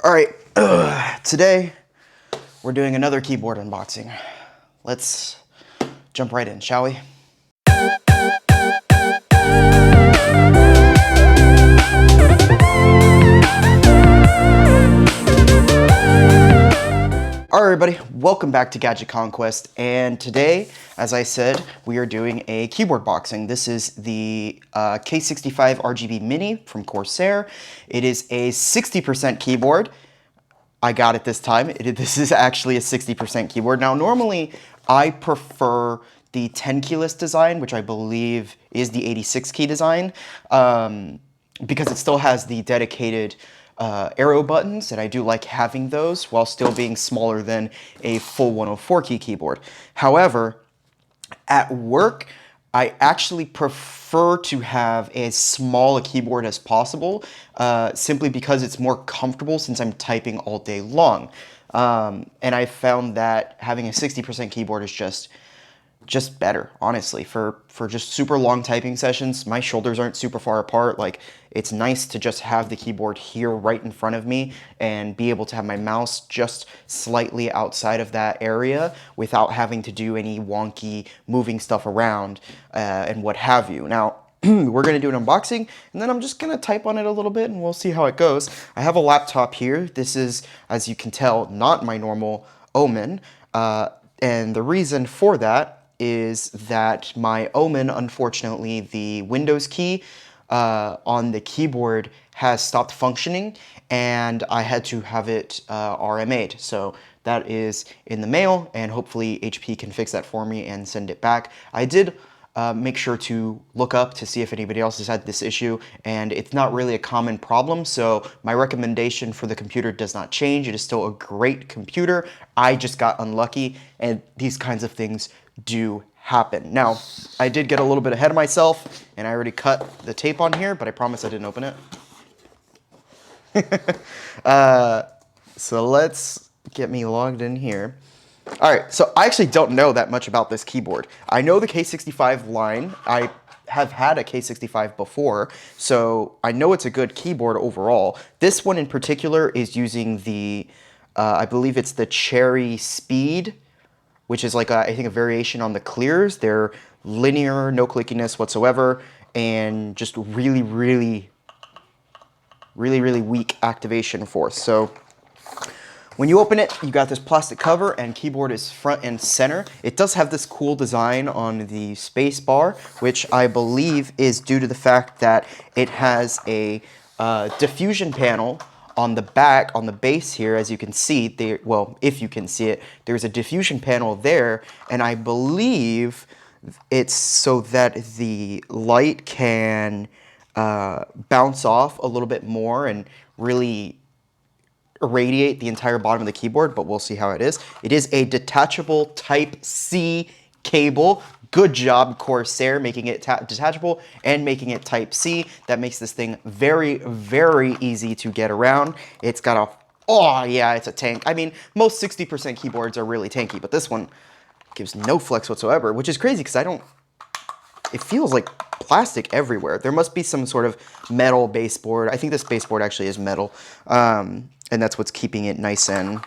All right, today we're doing another keyboard unboxing. Let's jump right in, shall we? All right, everybody, welcome back to Gadget Conquest. And today, as I said, we are doing a keyboard boxing. This is the K65 RGB Mini from Corsair. It is a 60% keyboard. I got it this time. This is actually a 60% keyboard. Now, normally I prefer the 10 keyless design, which I believe is the 86 key design, because it still has the dedicated arrow buttons, and I do like having those while still being smaller than a full 104 key keyboard. However, at work, I actually prefer to have as small a keyboard as possible, simply because it's more comfortable since I'm typing all day long. And I found that having a 60% keyboard is just better, honestly, for just super long typing sessions. My shoulders aren't super far apart. Like, it's nice to just have the keyboard here right in front of me and be able to have my mouse just slightly outside of that area without having to do any wonky moving stuff around and what have you. Now, we're going to do an unboxing, and then I'm just going to type on it a little bit, and we'll see how it goes. I have a laptop here. This is, as you can tell, not my normal Omen, and the reason for that is that my Omen, unfortunately, the Windows key on the keyboard has stopped functioning, and I had to have it RMA'd. So that is in the mail, and hopefully HP can fix that for me and send it back. I did make sure to look up to see if anybody else has had this issue, and it's not really a common problem, so my recommendation for the computer does not change. It is still a great computer. I just got unlucky, and these kinds of things do happen. Now, I did get a little bit ahead of myself, and I already cut the tape on here, but I promise I didn't open it. So let's get me logged in here. All right, so I actually don't know that much about this keyboard. I know the K65 line. I have had a K65 before, so I know it's a good keyboard overall. This one in particular is using the, I believe it's the Cherry Speed, which is like, I think, a variation on the clears. They're linear, no clickiness whatsoever, and just really weak activation force. So when you open it, you got this plastic cover, and keyboard is front and center. It does have this cool design on the space bar, which I believe is due to the fact that it has a diffusion panel on the back, on the base here. As you can see, there, well, if you can see it, there's a diffusion panel there, and I believe it's so that the light can bounce off a little bit more and really irradiate the entire bottom of the keyboard, but we'll see how it is. It is a detachable Type-C cable. Good job, Corsair, making it detachable and making it Type-C. That makes this thing very easy to get around. It's got a, oh yeah, it's a tank. I mean, most 60% keyboards are really tanky, but this one gives no flex whatsoever, which is crazy because it feels like plastic everywhere. There must be some sort of metal baseboard. I think this baseboard actually is metal, and that's what's keeping it nice and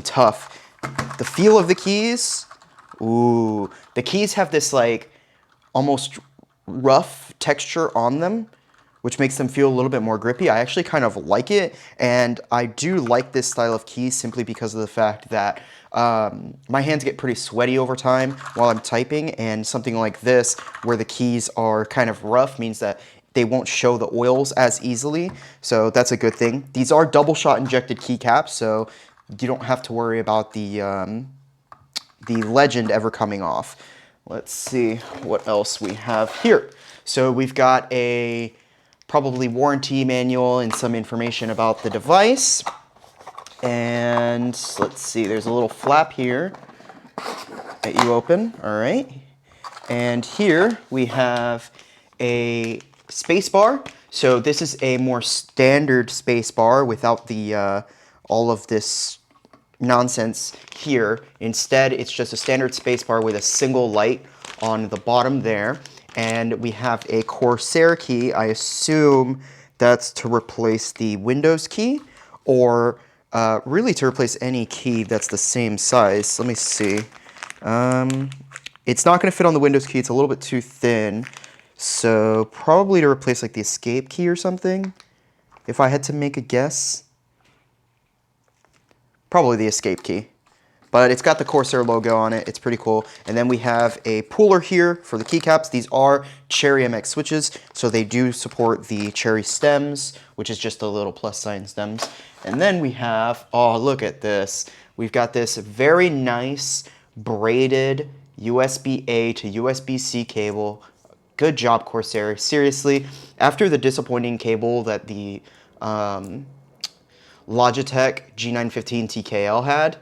tough. The feel of the keys, ooh, the keys have this like almost rough texture on them, which makes them feel a little bit more grippy. I actually kind of like it, and I do like this style of keys simply because of the fact that my hands get pretty sweaty over time while I'm typing, and something like this, where the keys are kind of rough, means that they won't show the oils as easily, so that's a good thing. These are double shot injected keycaps, so you don't have to worry about the legend ever coming off. Let's see what else we have here. So we've got a probably warranty manual and some information about the device. And let's see, there's a little flap here that you open, all right. And here we have a space bar. So this is a more standard space bar without the all of this nonsense here. Instead, it's just a standard space bar with a single light on the bottom there. And we have a Corsair key. I assume That's to replace the Windows key, or really to replace any key that's the same size. Let me see. It's not going to fit on the Windows key. It's a little bit too thin. So probably to replace like the escape key or something. If I had to make a guess, probably the escape key. But it's got the Corsair logo on it. It's pretty cool. And then we have a puller here for the keycaps. These are Cherry MX switches, so they do support the Cherry stems, which is just the little plus sign stems. And then we have, oh, look at this. We've got this very nice braided USB-A to USB-C cable. Good job, Corsair. Seriously, after the disappointing cable that the Logitech G915 TKL had,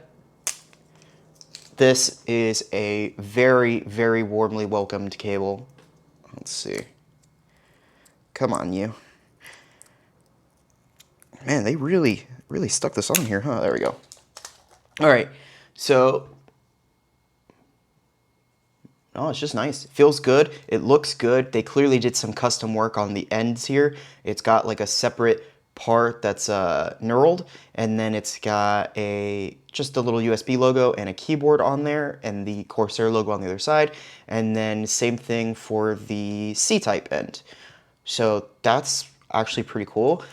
this is a very, very warmly welcomed cable. Let's see. Come on, you. Man, they really stuck this on here, huh? There we go. All right, so, oh, it's just nice. It feels good. It looks good. They clearly did some custom work on the ends here. It's got like a separate part that's knurled, and then it's got just a little USB logo and a keyboard on there, and the Corsair logo on the other side, and then same thing for the C-type end. So that's actually pretty cool.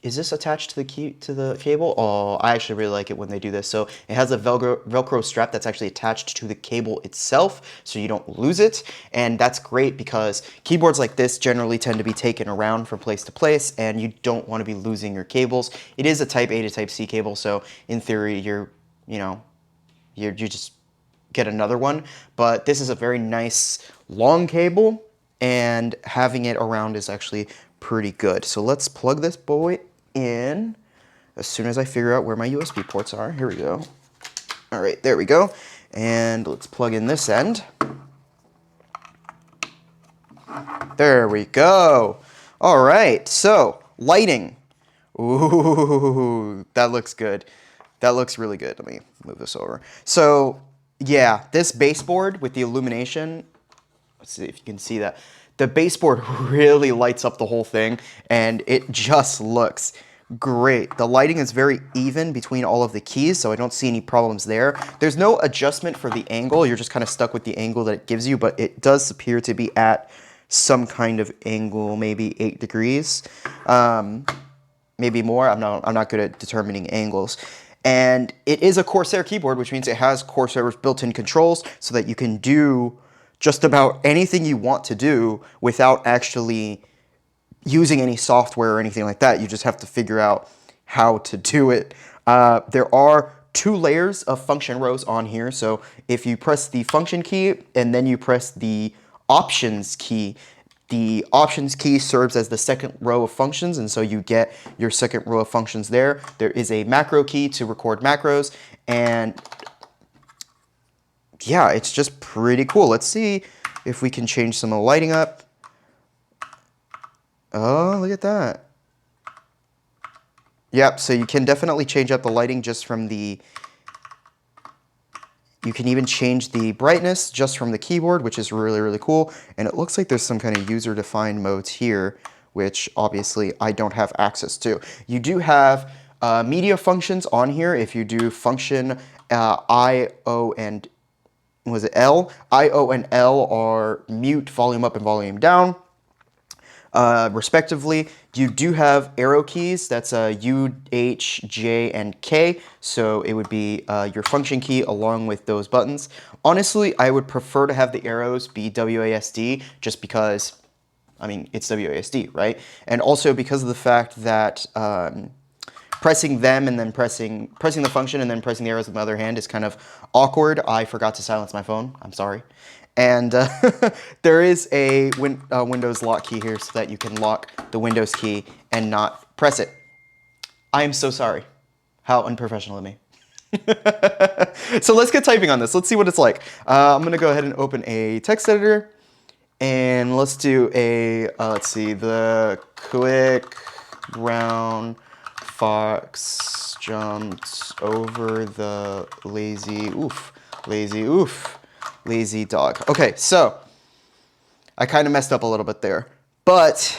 Is this attached to the cable? Oh, I actually really like it when they do this. So it has a Velcro strap that's actually attached to the cable itself, so you don't lose it. And that's great because keyboards like this generally tend to be taken around from place to place, and you don't want to be losing your cables. It is a Type A to Type C cable, so in theory, you just get another one. But this is a very nice long cable, and having it around is actually pretty good. So let's plug this boy in as soon as I figure out where my USB ports are. Here we go. All right, there we go. And let's plug in this end. There we go. All right, so lighting. Ooh, that looks good. That looks really good. Let me move this over. So yeah, this baseboard with the illumination, let's see if you can see that. The baseboard really lights up the whole thing, and it just looks great. The lighting is very even between all of the keys, so I don't see any problems there. There's no adjustment for the angle. You're just kind of stuck with the angle that it gives you, but it does appear to be at some kind of angle, maybe 8 degrees, maybe more. I'm not good at determining angles. And it is a Corsair keyboard, which means it has Corsair's built-in controls so that you can do just about anything you want to do without actually using any software or anything like that. You just have to figure out how to do it. There are 2 layers of function rows on here. So if you press the function key and then you press the options key, the options key serves as the second row of functions, and so you get your second row of functions there. There is a macro key to record macros, and yeah, it's just pretty cool. Let's see if we can change some of the lighting up. Oh, look at that. Yep, so you can definitely change up the lighting just from you can even change the brightness just from the keyboard, which is really, really cool. And it looks like there's some kind of user-defined modes here, which obviously I don't have access to. You do have media functions on here. If you do function I, O, and was it L? I, O, and L are mute, volume up, and volume down, respectively. You do have arrow keys. That's U, H, J, and K. So it would be your function key along with those buttons. Honestly, I would prefer to have the arrows be WASD just because, I mean, it's WASD, right? And also because of the fact that pressing them and then pressing the function and then pressing the arrows with my other hand is kind of awkward. I forgot to silence my phone. I'm sorry. And there is a Windows lock key here so that you can lock the Windows key and not press it. I am so sorry. How unprofessional of me. So let's get typing on this. Let's see what it's like. I'm going to go ahead and open a text editor. And let's do let's see, the quick brown fox jumped over the lazy dog. Okay, so I kind of messed up a little bit there, but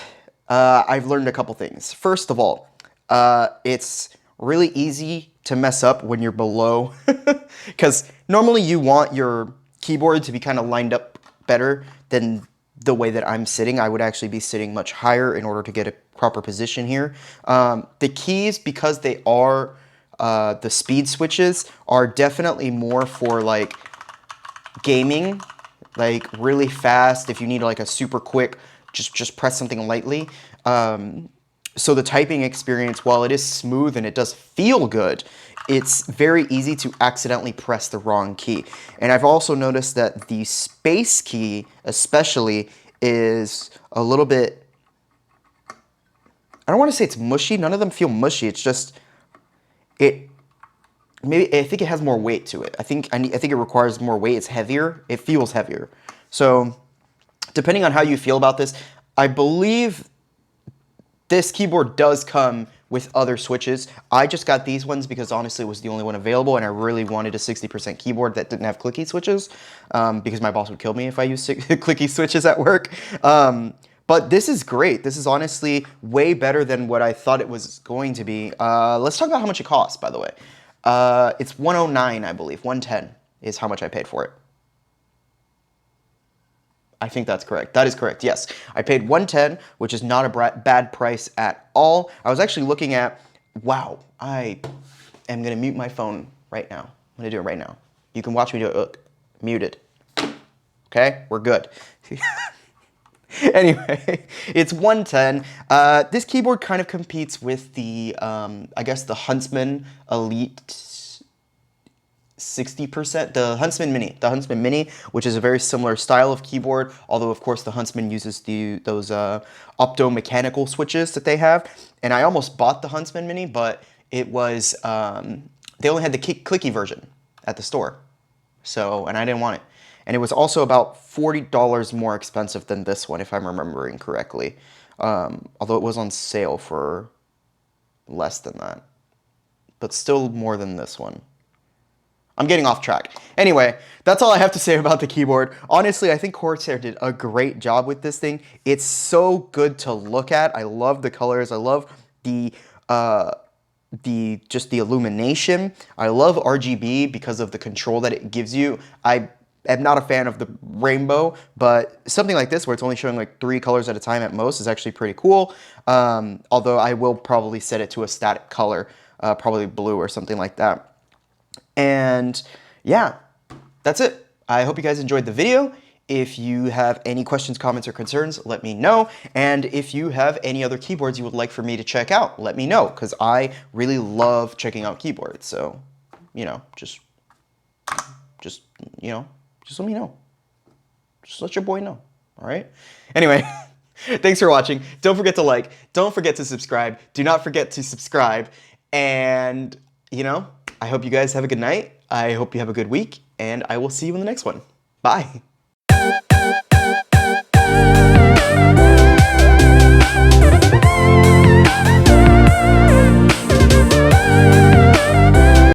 I've learned a couple things. First of all, it's really easy to mess up when you're below, because normally you want your keyboard to be kind of lined up better than the way that I'm sitting. I would actually be sitting much higher in order to get a proper position here. The keys, because they are the speed switches, are definitely more for like gaming, like really fast. If you need like a super quick, just press something lightly. So the typing experience, while it is smooth and it does feel good, it's very easy to accidentally press the wrong key. And I've also noticed that the space key especially is a little bit, I don't want to say it's mushy. None of them feel mushy. It's just, maybe I think it has more weight to it. I think it requires more weight. It's heavier. It feels heavier. So depending on how you feel about this, I believe this keyboard does come with other switches. I just got these ones because honestly it was the only one available, and I really wanted a 60% keyboard that didn't have clicky switches, because my boss would kill me if I used clicky switches at work. But this is great. This is honestly way better than what I thought it was going to be. Let's talk about how much it costs, by the way. It's $109, I believe. $110 is how much I paid for it. I think that's correct. That is correct, yes. I paid $110, which is not a bad price at all. I was actually looking at, wow, I am going to mute my phone right now. I'm going to do it right now. You can watch me do it. Look, muted. Okay, we're good. Anyway, it's $110. This keyboard kind of competes with the, I guess, the Huntsman Elite 60%, the Huntsman Mini, which is a very similar style of keyboard, although of course the Huntsman uses those opto-mechanical switches that they have. And I almost bought the Huntsman Mini, but it was, they only had the clicky version at the store, so, and I didn't want it. And it was also about $40 more expensive than this one, if I'm remembering correctly, although it was on sale for less than that, but still more than this one. I'm getting off track. Anyway, that's all I have to say about the keyboard. Honestly, I think Corsair did a great job with this thing. It's so good to look at. I love the colors. I love just the illumination. I love RGB because of the control that it gives you. I am not a fan of the rainbow, but something like this where it's only showing like 3 colors at a time at most is actually pretty cool. Although I will probably set it to a static color, probably blue or something like that. And yeah, that's it. I hope you guys enjoyed the video. If you have any questions, comments, or concerns, let me know. And if you have any other keyboards you would like for me to check out, let me know, because I really love checking out keyboards. So, you know, just let me know. Just let your boy know, all right? Anyway, thanks for watching. Don't forget to like. Don't forget to subscribe. Do not forget to subscribe. And, you know, I hope you guys have a good night. I hope you have a good week, and I will see you in the next one. Bye.